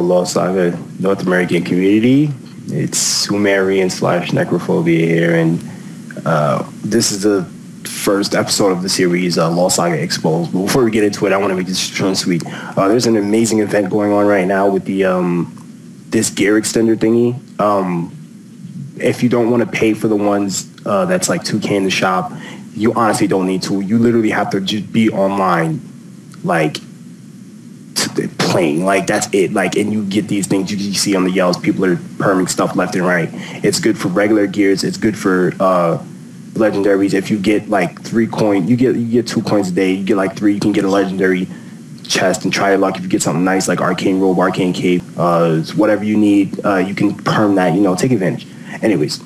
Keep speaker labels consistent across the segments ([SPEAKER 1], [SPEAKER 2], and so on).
[SPEAKER 1] Lost Saga North American community. It's Sumerian / necrophobia here, and this is the first episode of the series, Lost Saga Exposed. But before we get into it, I want to make this short and sweet. There's an amazing event going on right now with the this gear extender thingy. If you don't want to pay for the ones that's like $2K in the shop, you honestly don't need to. You literally have to just be online, like playing, like that's it. Like, and you get these things you see on the yells. People are perming stuff left and right. It's good for regular gears. It's good for legendaries. If you get like 3 coins, you get 2 coins a day. You get like 3. You can get a legendary chest and try your luck. If you get something nice like arcane robe, arcane cape, whatever you need, you can perm that. Take advantage. Anyways,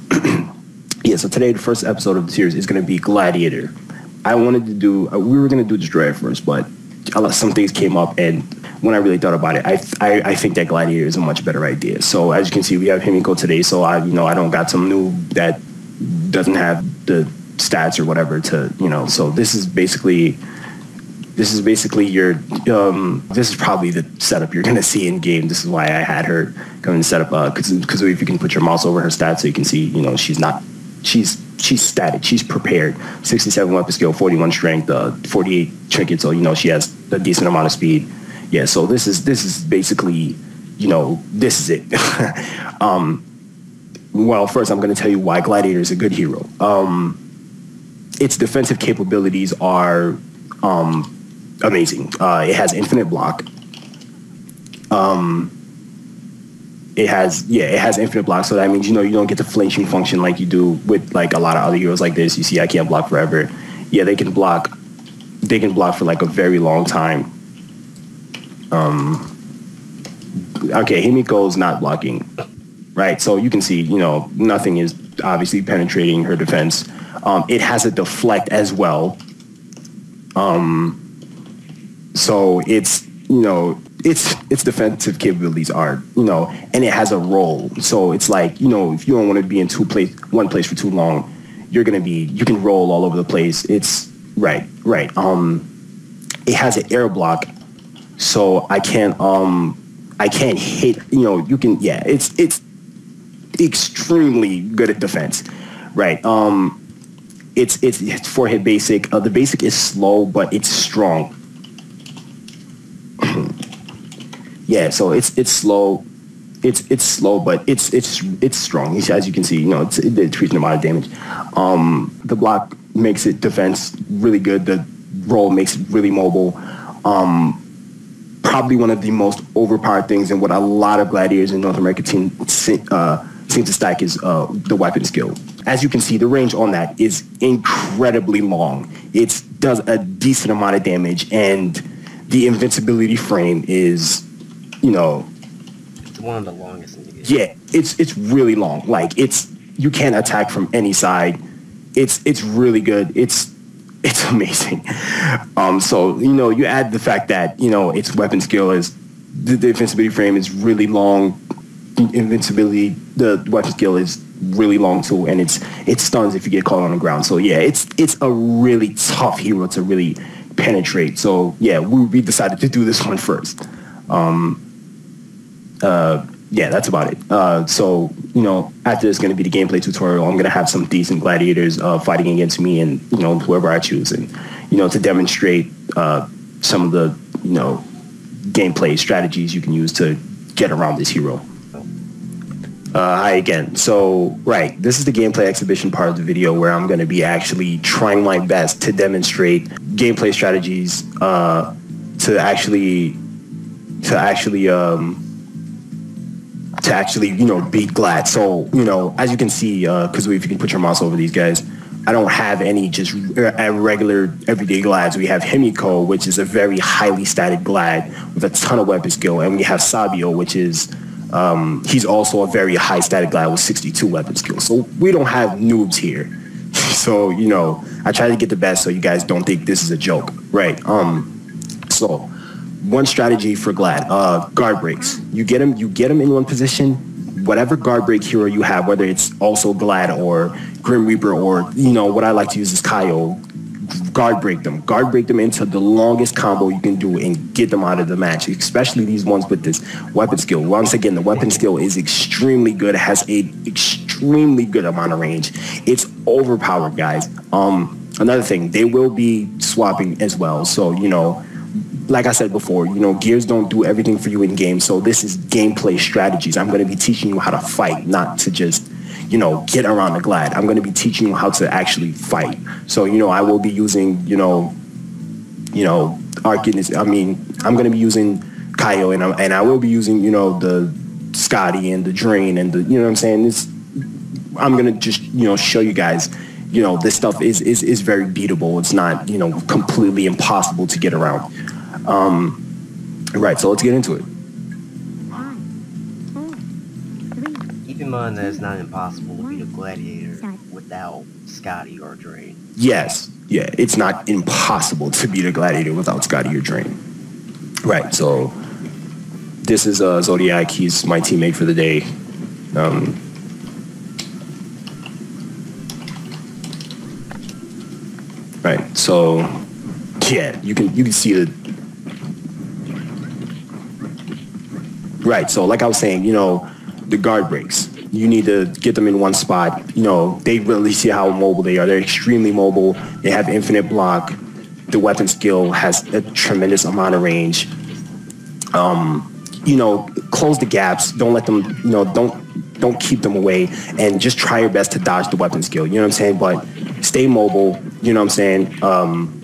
[SPEAKER 1] yeah. So today, the first episode of the series is going to be Gladiator. I wanted to do. We were going to do Destroyer first, but some things came up, and when I really thought about it, I think that Gladiator is a much better idea. So as you can see, we have Himiko today. So I don't got some noob that doesn't have the stats or whatever to So this is basically your this is probably the setup you're gonna see in game. This is why I had her come and set up because if you can put your mouse over her stats so you can see she's static, she's prepared. 67 weapon skill, 41 strength, 48 trinket, so she has a decent amount of speed. Yeah, so this is basically this is it. Well, first I'm going to tell you why Gladiator is a good hero. Its defensive capabilities are amazing. It has infinite block. It has infinite block, so that means you don't get the flinching function like you do with like a lot of other heroes like this. You see, I can't block forever. Yeah, they can block. They can block for like a very long time. Okay, Himiko's not blocking, right? So you can see, nothing is obviously penetrating her defense. It has a deflect as well. So it's its defensive capabilities are, and it has a roll. So it's like, if you don't want to be in one place for too long, you can roll all over the place. It's right. It has an air block, so I can't hit, it's extremely good at defense, right? It's 4-hit basic. The basic is slow, but it's strong. Yeah, so it's slow. It's slow, but it's strong. As you can see, it increases the amount of damage. The block makes it defense really good. The roll makes it really mobile. Probably one of the most overpowered things, and what a lot of gladiators in North America seem to stack is the weapon skill. As you can see, the range on that is incredibly long. It does a decent amount of damage, and the invincibility frame is,
[SPEAKER 2] it's one of the longest in the game. Yeah,
[SPEAKER 1] it's really long. Like you can't attack from any side. It's really good. It's amazing. So you add the fact that its weapon skill is the invincibility frame is really long. The weapon skill is really long too, and it stuns if you get caught on the ground. So yeah, it's a really tough hero to really penetrate. So yeah, we decided to do this one first. Yeah, that's about it. So after this is going to be the gameplay tutorial. I'm going to have some decent gladiators fighting against me and whoever I choose, and to demonstrate some of the gameplay strategies you can use to get around this hero. Hi again. So this is the gameplay exhibition part of the video where I'm going to be actually trying my best to demonstrate gameplay strategies to actually beat Glad. So as you can see, because if you can put your mouse over these guys, I don't have any just regular everyday Glads. We have Himiko, which is a very highly static Glad with a ton of weapon skill, and we have Sabio, which is he's also a very high static Glad with 62 weapon skill. So we don't have noobs here. So I try to get the best so you guys don't think this is a joke, right? So one strategy for Glad, guard breaks. You get him in one position. Whatever guard break hero you have, whether it's also Glad or Grim Reaper or what I like to use is Kaio, guard break them into the longest combo you can do and get them out of the match, especially these ones with this weapon skill. Once again, the weapon skill is extremely good, has a extremely good amount of range. It's overpowered, guys. Another thing, they will be swapping as well, so you know, like I said before, you know, gears don't do everything for you in game, so this is gameplay strategies. I'm going to be teaching you how to fight, not to just, you know, get around the Glad. I'm going to be teaching you how to actually fight. So, you know, I will be using, you know, Arcanist. I mean, I'm going to be using Kaio, and I will be using, you know, the Scotty and the Drain and the, you know what I'm saying? I'm going to just, you know, show you guys, you know, this stuff is very beatable. It's not, you know, completely impossible to get around. Right, so let's get into it.
[SPEAKER 2] Keep in mind that it's not impossible to beat a Gladiator without Scotty or Drain.
[SPEAKER 1] Yes, yeah, it's not impossible to beat a Gladiator without Scotty or Drain. Right, so this is Zodiac. He's my teammate for the day. Right, so yeah, you can see the. Right, so like I was saying, you know, the guard breaks. You need to get them in one spot. You know, they really see how mobile they are. They're extremely mobile. They have infinite block. The weapon skill has a tremendous amount of range. You know, close the gaps. Don't let them, you know, don't keep them away, and just try your best to dodge the weapon skill. You know what I'm saying? But stay mobile. You know what I'm saying?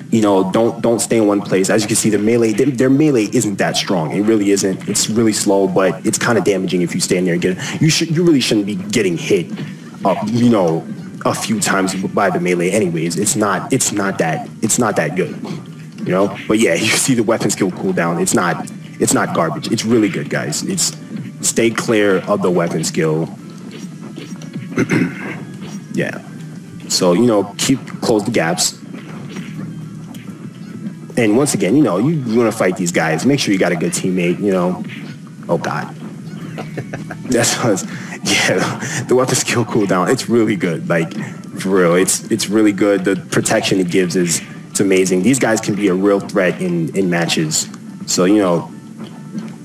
[SPEAKER 1] You know, don't stay in one place. As you can see, the melee, their melee isn't that strong. It really isn't. It's really slow, but it's kind of damaging if you stand there and get it. You really shouldn't be getting hit, you know, a few times by the melee. Anyways, it's not that good, you know. But yeah, you see the weapon skill cooldown. It's not garbage. It's really good, guys. It's stay clear of the weapon skill. Yeah. So, you know, close the gaps. And once again, you know, you want to fight these guys, make sure you got a good teammate, you know. Oh, God. That's what yeah, the weapon skill cooldown, it's really good. Like, for real, it's really good. The protection it gives it's amazing. These guys can be a real threat in matches. So, you know,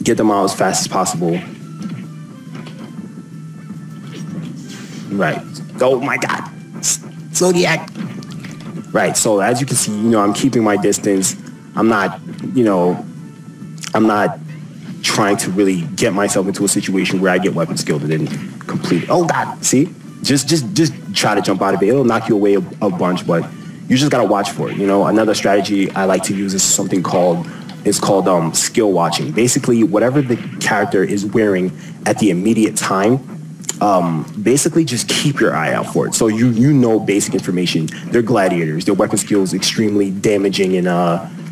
[SPEAKER 1] get them out as fast as possible. Right. Oh, my God. Zodiac. Right, so as you can see, you know, I'm keeping my distance. I'm not, you know, I'm not trying to really get myself into a situation where I get weapon skilled and then complete. Oh God, see, just try to jump out of it. It'll knock you away a bunch, but you just gotta watch for it. You know, another strategy I like to use is something called skill watching. Basically, whatever the character is wearing at the immediate time. Basically just keep your eye out for it. So you know basic information. They're gladiators. Their weapon skill is extremely damaging and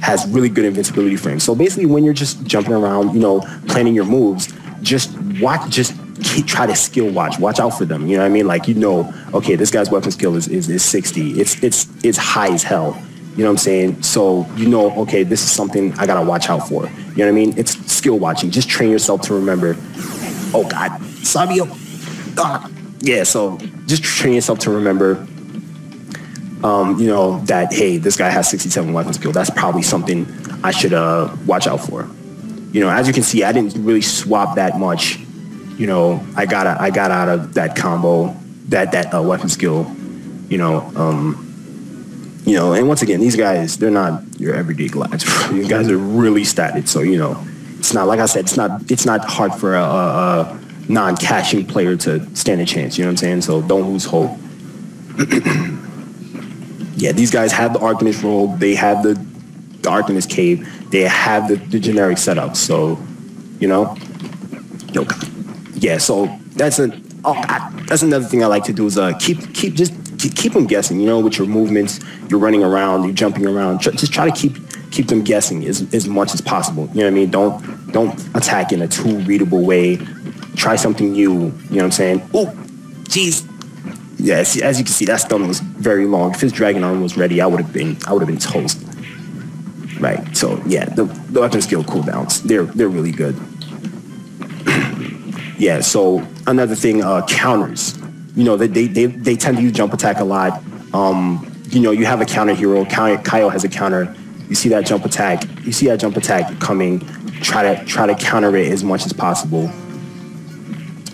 [SPEAKER 1] has really good invincibility frames. So basically when you're just jumping around, you know, planning your moves, just try to skill watch. Watch out for them. You know what I mean? Like, you know, okay, this guy's weapon skill is 60. It's high as hell. You know what I'm saying? So you know, okay, this is something I gotta watch out for. You know what I mean? It's skill watching. Just train yourself to remember. Oh God, Sabio. Yeah, so just train yourself to remember, you know, that, hey, this guy has 67 weapon skill. That's probably something I should watch out for. You know, as you can see, I didn't really swap that much. You know, I got out of that combo, that weapon skill. You know, and once again, these guys, they're not your everyday glads. These guys are really statted. So, you know, it's not, like I said, it's not hard for a non-caching player to stand a chance, you know what I'm saying? So don't lose hope. Yeah, these guys have the Arcanist robe, they have the Arcanist cave, they have the generic setup, so, you know. Yeah, so that's another thing I like to do is keep them guessing, you know, with your movements. You're running around, you're jumping around, just try to keep them guessing as much as possible, you know what I mean? Don't attack in a too readable way. Try something new, you know what I'm saying? Oh, jeez. Yeah, as you can see, that stun was very long. If his dragon arm was ready, I would have been toast. Right. So yeah, the weapon skill cooldowns, they're really good. Yeah. So another thing, counters. You know, they tend to use jump attack a lot. you know, you have a counter hero. Kyle has a counter. You see that jump attack. You see that jump attack coming. Try to counter it as much as possible.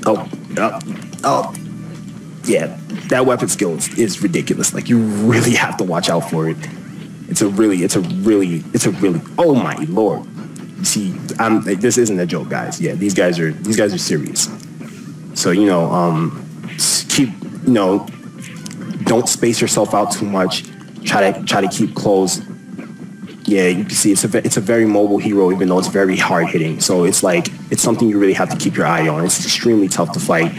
[SPEAKER 1] Oh. Yeah, that weapon skill is ridiculous. Like, you really have to watch out for it. It's a really, oh my lord. You see, this isn't a joke, guys. Yeah, these guys are serious. So, you know, keep, you know, don't space yourself out too much. Try to keep close. Yeah, you can see it's a very mobile hero, even though it's very hard hitting. So it's like, it's something you really have to keep your eye on. It's extremely tough to fight,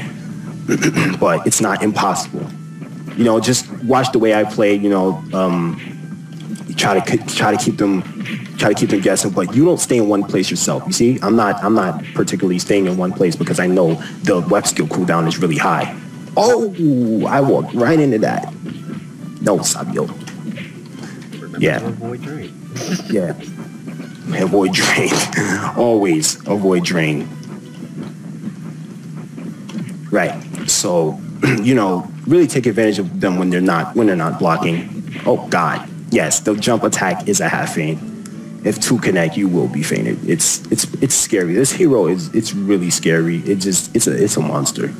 [SPEAKER 1] but it's not impossible. You know, just watch the way I play. You know, try to keep them guessing, but you don't stay in one place yourself. You see, I'm not particularly staying in one place because I know the web skill cooldown is really high. Oh, I walked right into that. No, Sabio. Yeah.
[SPEAKER 2] Avoid drain.
[SPEAKER 1] Yeah. Avoid drain. Always avoid drain. Right. So, you know, really take advantage of them when they're not blocking. Oh God. Yes, the jump attack is a half feint. If two connect, you will be fainted. It's scary. This hero it's really scary. It's a monster.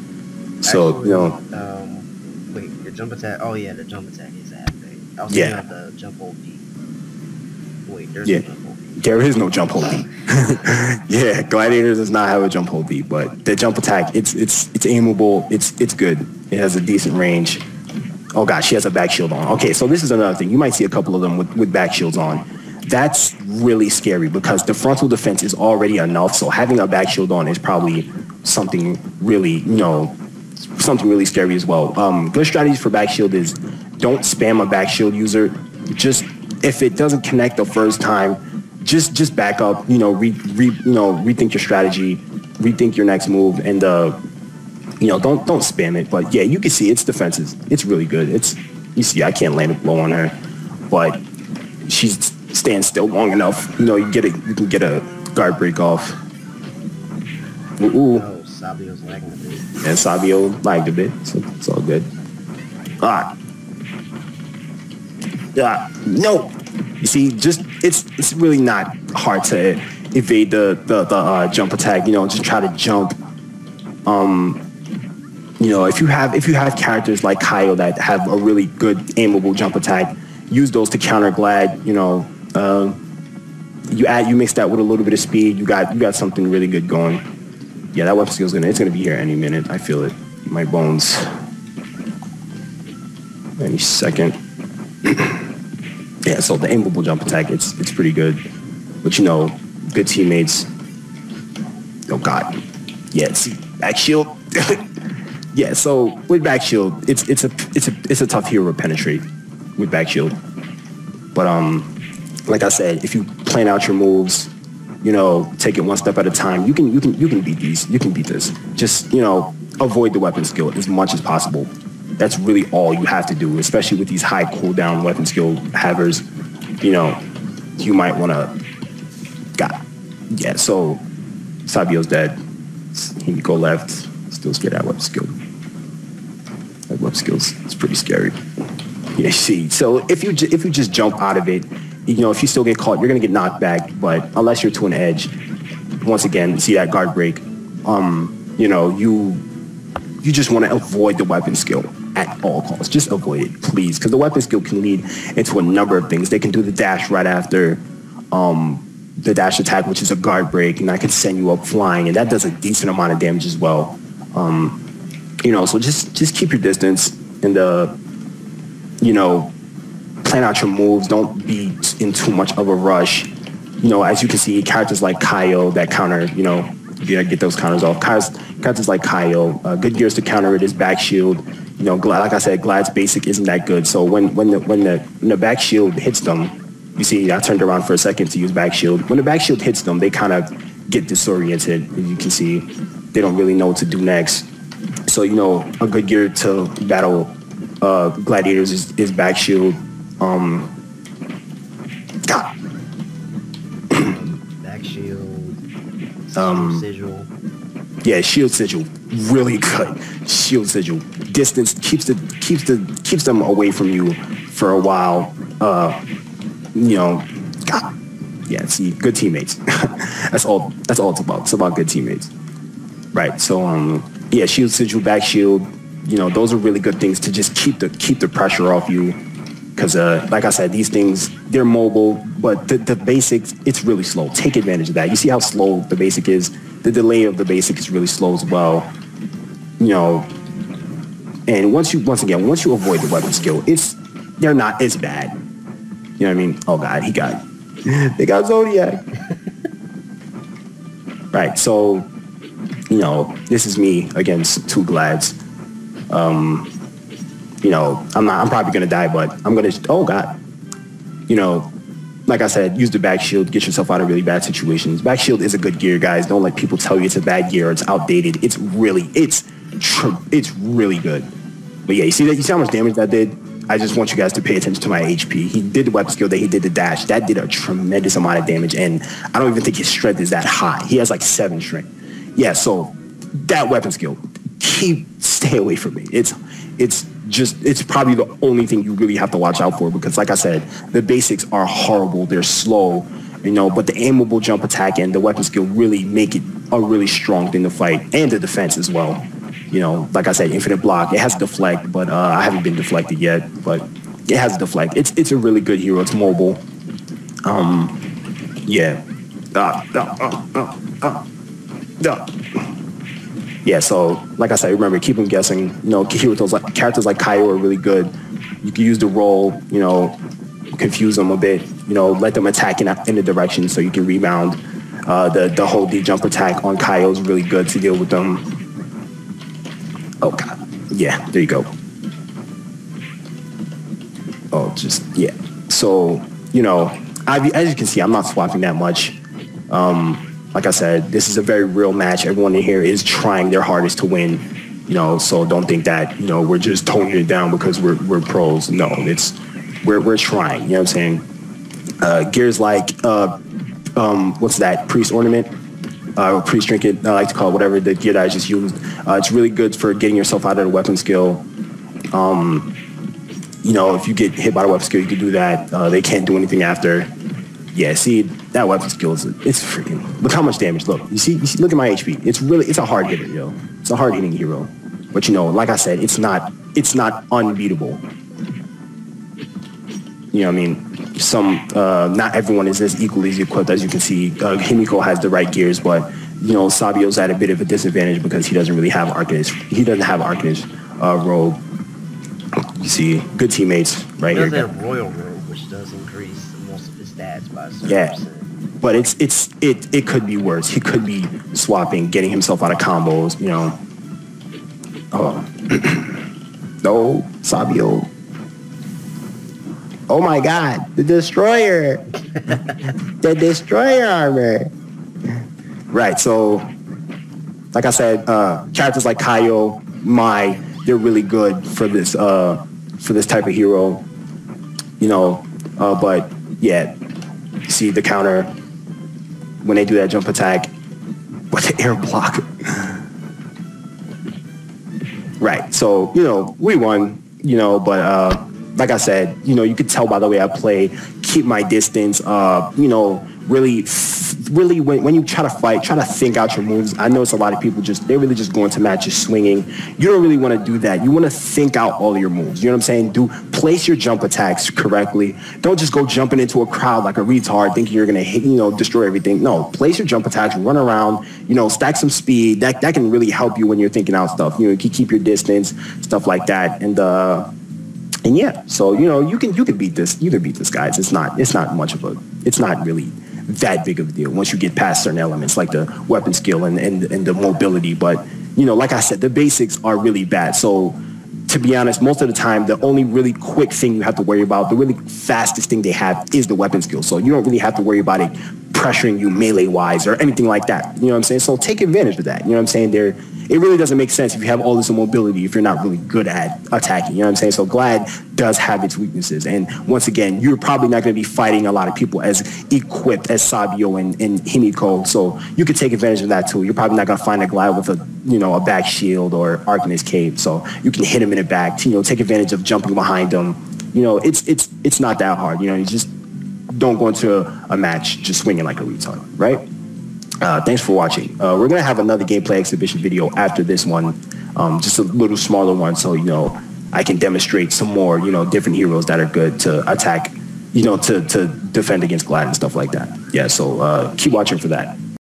[SPEAKER 1] So,
[SPEAKER 2] actually,
[SPEAKER 1] you know.
[SPEAKER 2] Wait, the jump attack. Oh yeah, the jump attack is a half feint. I was
[SPEAKER 1] Yeah.
[SPEAKER 2] thinking of the jump hold D. Wait, there's
[SPEAKER 1] Yeah.
[SPEAKER 2] no jump hold D.
[SPEAKER 1] There is no jump hold D. Yeah, Gladiator does not have a jump hold D, but the jump attack, it's aimable. It's good. It has a decent range. Oh God, she has a back shield on. Okay, so this is another thing. You might see a couple of them with back shields on. That's really scary because the frontal defense is already enough. So having a back shield on is probably something really, you know, something really scary as well. Good strategies for back shield is don't spam a back shield user. Just if it doesn't connect the first time, just back up. You know, rethink your strategy, rethink your next move, and you know, don't spam it. But yeah, you can see its defenses. It's really good. You see, I can't land a blow on her, but she's staying still long enough. You know, you can get a guard break off. Ooh.
[SPEAKER 2] Oh, Sabio's lagging a bit.
[SPEAKER 1] And Sabio lagged a bit, so it's all good. No. You see, just it's really not hard to evade the jump attack. You know, just try to jump. You know, if you have characters like Kyle that have a really good aimable jump attack, use those to counter Glad. You know, you mix that with a little bit of speed. You got something really good going. Yeah, that weapon skill it's gonna be here any minute. I feel it. My bones. Any second. Yeah, so the aimable jump attack, it's pretty good. But you know, good teammates. Oh God. Yeah, see, back shield. Yeah, so with back shield, it's a tough hero to penetrate with back shield. But like I said, if you plan out your moves, you know, take it one step at a time, you can beat these. You can beat this. Just, you know, avoid the weapon skill as much as possible. That's really all you have to do, especially with these high cooldown weapon skill havers. You know, you might want to. Yeah, so Sabio's dead. Himiko left. Still scared of that weapon skill. That weapon skill's it's pretty scary. Yeah, see. So if you just jump out of it, you know, if you still get caught, you're gonna get knocked back. But unless you're to an edge, once again, see that guard break. You know, you just want to avoid the weapon skill at all costs. Just avoid it, please, because the weapon skill can lead into a number of things. They can do the dash right after the dash attack, which is a guard break, and that can send you up flying, and that does a decent amount of damage as well. You know, so just keep your distance and you know, plan out your moves. Don't be in too much of a rush. You know, as you can see, characters like Kyle that counter, you know, you gotta get those counters off. Characters like Kyle, good gears to counter it is back shield. You know, like I said, Glad's basic isn't that good. So when the back shield hits them, you see, I turned around for a second to use back shield. When the back shield hits them, they kind of get disoriented. As you can see, they don't really know what to do next. So, you know, a good gear to battle gladiators is back shield.
[SPEAKER 2] Back shield. Sigil.
[SPEAKER 1] Yeah, shield sigil, really good. Shield sigil, distance keeps them away from you for a while. You know, yeah, see, good teammates. That's all it's about. It's about good teammates. Right. So yeah, shield sigil, back shield, you know, those are really good things to just keep the pressure off you. Because like I said, these things, they're mobile, but the basics, it's really slow. Take advantage of that. You see how slow the basic is? The delay of the basic is really slow as well. You know, and once you avoid the weapon skill, it's bad. You know what I mean? Oh God, they got Zodiac. Right, so, you know, this is me against two Glads. You know, I'm probably gonna die, but I'm gonna, oh God. You know, like I said, use the back shield, get yourself out of really bad situations. Back shield is a good gear, guys. Don't let people tell you it's a bad gear or it's outdated. It's really good. But yeah, you see how much damage that did? I just want you guys to pay attention to my HP. He did the weapon skill, he did the dash. That did a tremendous amount of damage, and I don't even think his strength is that high. He has like 7 strength. Yeah, so that weapon skill, stay away from me. It's probably the only thing you really have to watch out for, because like I said, the basics are horrible. They're slow, you know, but the aimable jump attack and the weapon skill really make it a really strong thing to fight, and the defense as well. You know, like I said, infinite block. It has deflect, but I haven't been deflected yet. But it has deflect. It's a really good hero. It's mobile. Yeah. Yeah. So, like I said, remember, keep them guessing. You know, characters like Kaio are really good. You can use the roll. You know, confuse them a bit. You know, let them attack in the direction so you can rebound. The whole D jump attack on Kaio is really good to deal with them. Oh God, yeah, there you go. Oh, just, yeah. So, you know, as you can see, I'm not swapping that much. Like I said, this is a very real match. Everyone in here is trying their hardest to win, you know, so don't think that, you know, we're just toning it down because we're pros. No, we're trying, you know what I'm saying? Gears like, what's that, Priest Ornament? Priest Trinket, I like to call it, whatever the gear that I just used. It's really good for getting yourself out of the weapon skill. You know, if you get hit by the weapon skill, you can do that. They can't do anything after. Yeah, see, that weapon skill it's freaking, look how much damage. Look, you see, look at my HP. It's a hard hitter, yo. It's a hard hitting hero. But you know, like I said, it's not unbeatable. You know what I mean? Not everyone is as equally equipped. As you can see, Himiko has the right gears, but you know, Sabio's at a bit of a disadvantage because he doesn't really have Arcanist. He doesn't have Arcanist robe. You see, good teammates right here.
[SPEAKER 2] He does have Royal Robe, which does increase most of his stats by 7%.
[SPEAKER 1] Yeah, but it could be worse. He could be swapping, getting himself out of combos. You know. No, Sabio. Oh my God, the Destroyer. The Destroyer armor. Right, so, like I said, characters like Kaio, they're really good for this type of hero. You know, but yeah, you see the counter when they do that jump attack with the air block. Right, so, you know, we won, you know, but like I said, you know, you could tell by the way I play, keep my distance, you know, really when you try to fight, try to think out your moves. I notice a lot of people they really just go into matches swinging. You don't really want to do that. You want to think out all of your moves. You know what I'm saying? Place your jump attacks correctly. Don't just go jumping into a crowd like a retard thinking you're going to hit, you know, destroy everything. No, place your jump attacks, run around, you know, stack some speed. That can really help you when you're thinking out stuff. You know, you keep your distance, stuff like that. And yeah, so you know, you can beat this. You can beat this, guys. It's not really that big of a deal once you get past certain elements like the weapon skill and the mobility. But you know, like I said, the basics are really bad. So to be honest, most of the time, the only really quick thing you have to worry about, the really fastest thing they have is the weapon skill. So you don't really have to worry about it pressuring you melee-wise or anything like that. You know what I'm saying? So take advantage of that. You know what I'm saying? It really doesn't make sense if you have all this mobility if you're not really good at attacking. You know what I'm saying? So Glad does have its weaknesses. And once again, you're probably not going to be fighting a lot of people as equipped as Sabio and Himiko. So you could take advantage of that too. You're probably not going to find a Glad with a back shield or Arcanist cape. So you can hit him in the back, you know, take advantage of jumping behind him. you know, it's not that hard. You know, you just don't go into a match just swinging like a retard, right? Thanks for watching. We're gonna have another gameplay exhibition video after this one, just a little smaller one, so you know I can demonstrate some more, you know, different heroes that are good to attack, you know, to defend against Glad and stuff like that. Yeah, so keep watching for that.